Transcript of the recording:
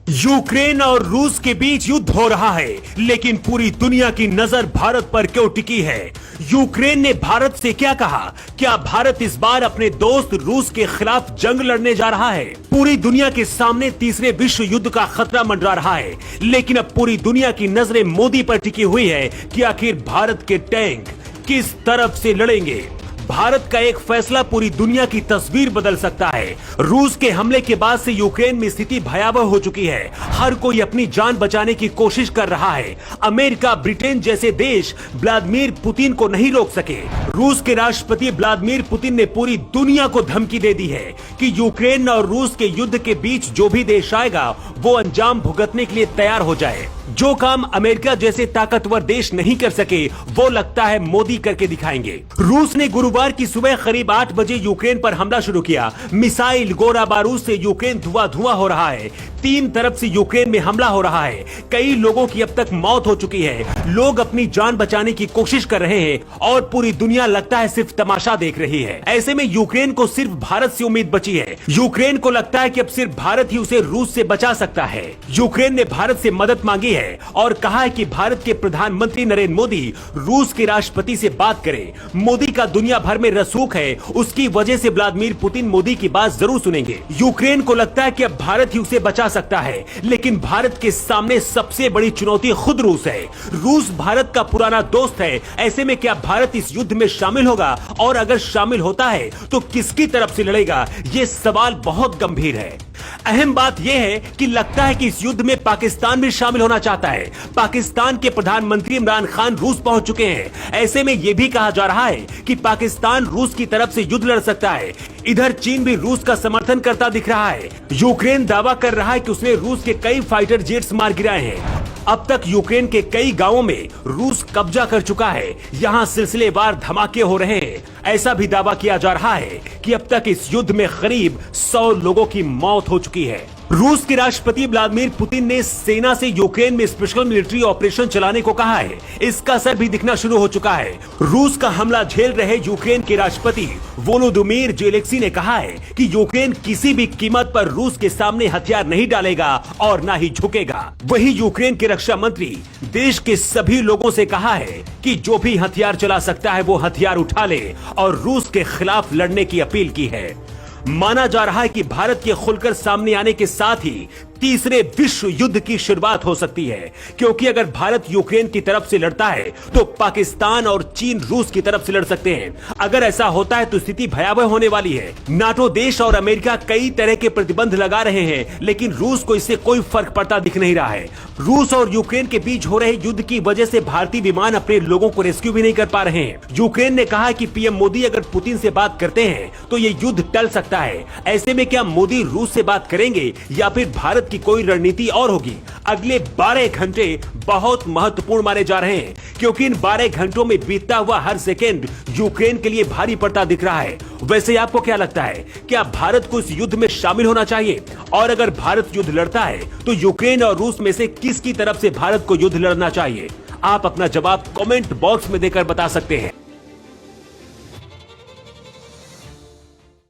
Ukraine और रूस के बीच युद्ध हो रहा है, लेकिन पूरी दुनिया की नजर भारत पर क्यों टिकी है? यूक्रेन ने भारत से क्या कहा? क्या भारत इस बार अपने दोस्त रूस के खिलाफ जंग लड़ने जा रहा है? पूरी दुनिया के सामने तीसरे विश्व युद्ध का खतरा मंडरा रहा है, लेकिन अब पूरी दुनिया की नजरें मोदी पर टिकी हुई है कि आखिर भारत के टैंक किस तरफ से लड़ेंगे। भारत का एक फैसला पूरी दुनिया की तस्वीर बदल सकता है। रूस के हमले के बाद से यूक्रेन में स्थिति भयावह हो चुकी है। हर कोई अपनी जान बचाने की कोशिश कर रहा है। अमेरिका, ब्रिटेन जैसे देश व्लादिमीर पुतिन को नहीं रोक सके। रूस के राष्ट्रपति व्लादिमीर पुतिन ने पूरी दुनिया को धमकी दे दी है कि यूक्रेन और रूस के युद्ध के बीच जो भी देश आएगा वो अंजाम भुगतने के लिए तैयार हो जाए। जो काम अमेरिका जैसे ताकतवर देश नहीं कर सके वो लगता है मोदी करके दिखाएंगे। रूस ने गुरुवार की सुबह करीब 8 बजे यूक्रेन पर हमला शुरू किया। मिसाइल, गोला बारूद से यूक्रेन धुआं धुआं हो रहा है। 3 तरफ से यूक्रेन में हमला हो रहा है। कई लोगों की अब तक मौत हो चुकी है। लोग अपनी जान बचाने की कोशिश कर रहे हैं और पूरी दुनिया लगता है सिर्फ तमाशा देख रही है। ऐसे में यूक्रेन को सिर्फ भारत से उम्मीद बची है। यूक्रेन को लगता है कि अब सिर्फ भारत ही उसे रूस से बचा सकता है। यूक्रेन ने भारत से मदद मांगी है और कहा है कि भारत के प्रधानमंत्री नरेंद्र मोदी रूस के राष्ट्रपति से बात करें। मोदी का दुनिया भर में रसूख है, उसकी वजह से व्लादिमीर पुतिन मोदी की बात जरूर सुनेंगे। यूक्रेन को लगता है कि अब भारत ही उसे बचा सकता है, लेकिन भारत के सामने सबसे बड़ी चुनौती खुद रूस है। रूस भारत का पुराना दोस्त है। ऐसे में क्या भारत इस युद्ध में शामिल होगा, और अगर शामिल होता है तो किसकी तरफ से लड़ेगा? ये सवाल बहुत गंभीर है। अहम बात यह है कि लगता है कि इस युद्ध में पाकिस्तान भी शामिल होना चाहता है। पाकिस्तान के प्रधानमंत्री इमरान खान रूस पहुंच चुके हैं। ऐसे में यह भी कहा जा रहा है कि पाकिस्तान रूस की तरफ से युद्ध लड़ सकता है। इधर चीन भी रूस का समर्थन करता दिख रहा है। यूक्रेन दावा कर रहा है कि उसने रूस के कई फाइटर जेट्स मार गिराए हैं। अब तक यूक्रेन के कई गांवों में रूस कब्जा कर चुका है। यहां सिलसिलेवार धमाके हो रहे हैं। ऐसा भी दावा किया जा रहा है कि अब तक इस युद्ध में करीब 100 लोगों की मौत हो चुकी है। रूस के राष्ट्रपति व्लादिमीर पुतिन ने सेना से यूक्रेन में स्पेशल मिलिट्री ऑपरेशन चलाने को कहा है। इसका असर भी दिखना शुरू हो चुका है। रूस का हमला झेल रहे यूक्रेन के राष्ट्रपति वोलोदिमीर ज़ेलेंस्की ने कहा है कि यूक्रेन किसी भी कीमत पर रूस के सामने हथियार नहीं डालेगा और न ही झुकेगा। वहीं यूक्रेन के रक्षा मंत्री देश के सभी लोगों से कहा है कि जो भी हथियार चला सकता है वो हथियार उठा ले और रूस के खिलाफ लड़ने की अपील की है। माना जा रहा है कि भारत के खुलकर सामने आने के साथ ही तीसरे विश्व युद्ध की शुरुआत हो सकती है, क्योंकि अगर भारत यूक्रेन की तरफ से लड़ता है तो पाकिस्तान और चीन रूस की तरफ से लड़ सकते हैं। अगर ऐसा होता है तो स्थिति भयावह होने वाली है। नाटो देश और अमेरिका कई तरह के प्रतिबंध लगा रहे हैं, लेकिन रूस को इससे कोई फर्क पड़ता दिख नहीं रहा है। रूस और यूक्रेन के बीच हो रहे युद्ध की वजह से भारतीय विमान अपने लोगों को रेस्क्यू भी नहीं कर पा रहे हैं। यूक्रेन ने कहा कि पीएम मोदी अगर पुतिन से बात करते हैं तो ये युद्ध टल सकता है। ऐसे में क्या मोदी रूस से बात करेंगे या फिर भारत की कोई रणनीति और होगी? अगले 12 घंटे बहुत महत्वपूर्ण माने जा रहे हैं, क्योंकि इन 12 घंटों में बीतता हुआ हर सेकेंड यूक्रेन के लिए भारी पड़ता दिख रहा है। वैसे आपको क्या लगता है, क्या भारत को इस युद्ध में शामिल होना चाहिए? और अगर भारत युद्ध लड़ता है तो यूक्रेन और रूस में से किसकी तरफ से भारत को युद्ध लड़ना चाहिए? आप अपना जवाब कमेंट बॉक्स में देकर बता सकते हैं।